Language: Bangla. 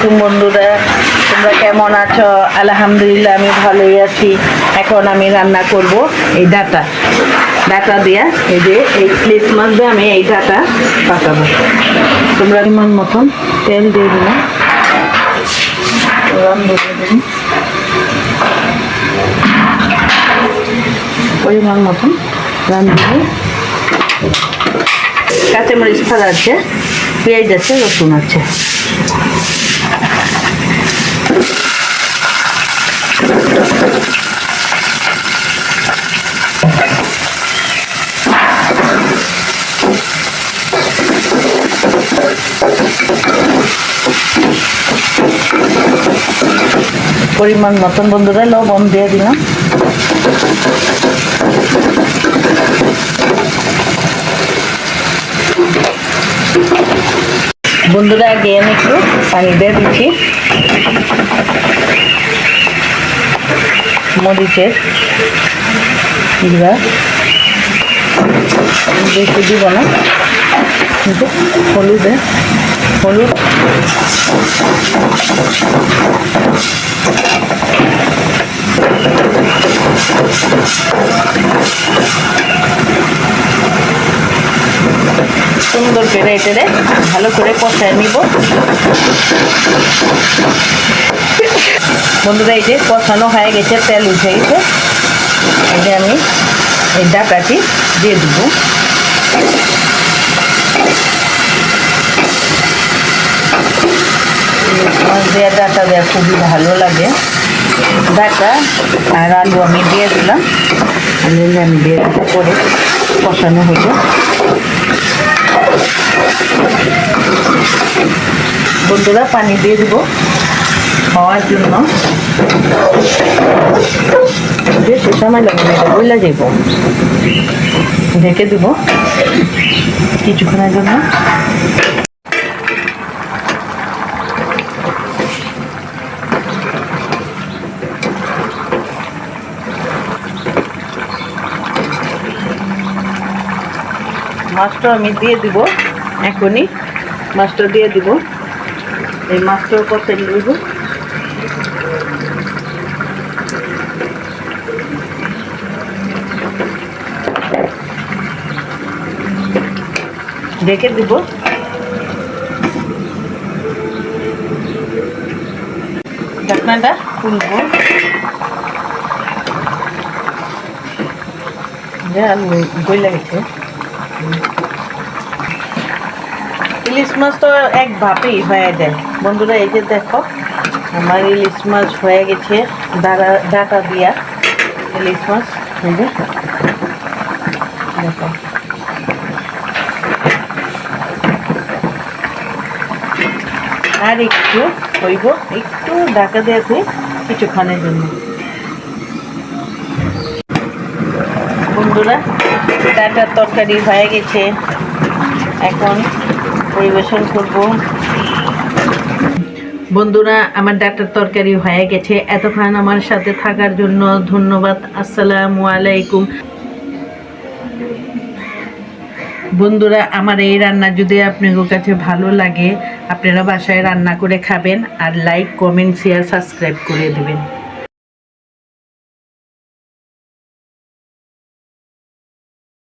আলাইকুম বন্ধুরা, তোমরা কেমন আছো? আলহামদুলিল্লাহ আমি ভালোই আছি। এখন আমি রান্না করব এই ডাটা দিয়ে, এই যে এই ইলিশ মাছ দিয়ে আমি এই ডাটা পাকাবো। তোমরা পরিমাণ মতন তেল দিয়ে দিলাম, পরিমাণ মতন রান্না, কাঁচামরিচ ফাড়া আছে, পেঁয়াজ আছে, রসুন আছে। পরিমাণ মতন বন্ধুরা লবণ দিয়ে দিলাম। বন্ধুরা আগে আমি একটু পানি দিয়ে দিচ্ছি, মরিচের গুঁড়া বেশি দিব না, কিন্তু হলুদ সুন্দর করে এটারে ভালো করে কষায় নিব। বন্ধুরা এই যে কষানো হয়ে গেছে, তেল উঠে গেছে, এটা আমি এই ডাটাটি দিয়ে দিব। মাছ দেওয়া ডাটা দেওয়া খুবই ভালো লাগে। ডাটা আর আলু আমি দিয়ে দিলাম, আমি দিয়ে করে কষানো হইল। বন্ধুরা পানি দিয়ে দিব খাওয়ার জন্য, বেশি সময় লাগে না, এটা বইলা যাইব। ঢেকে দিব কিছুক্ষণের জন্য। মাছটা আমি দিয়ে দিব, এখনই মাছটা দিয়ে দিব। এই মাছটার উপর তেল দিব, ঢেকে দিব। ঢাকনাটা খুলবো, গইলা গেছে। ইলিশ মাছ তো এক ভাপেই হয়ে যায় বন্ধুরা। এই যে দেখো আমার ইলিশ মাছ হয়ে গেছে, ডাটা দিয়া ইলিশ মাছ। দেখো আর একটু হইব, একটু ঢাকা দিয়ে কিছুক্ষণের জন্য। বন্ধুরা ডাটার তরকারি হয়ে গেছে, এখন পরিবেশন করব। বন্ধুরা আমার ডাটার তরকারি হয়ে গেছে। এতক্ষণ আমার সাথে থাকার জন্য ধন্যবাদ। আসসালামু আলাইকুম। বন্ধুরা আমার এই রান্না যদি আপনাদের কাছে ভালো লাগে, আপনারা বাসায় রান্না করে খাবেন, আর লাইক, কমেন্ট, শেয়ার, সাবস্ক্রাইব করে দেবেন।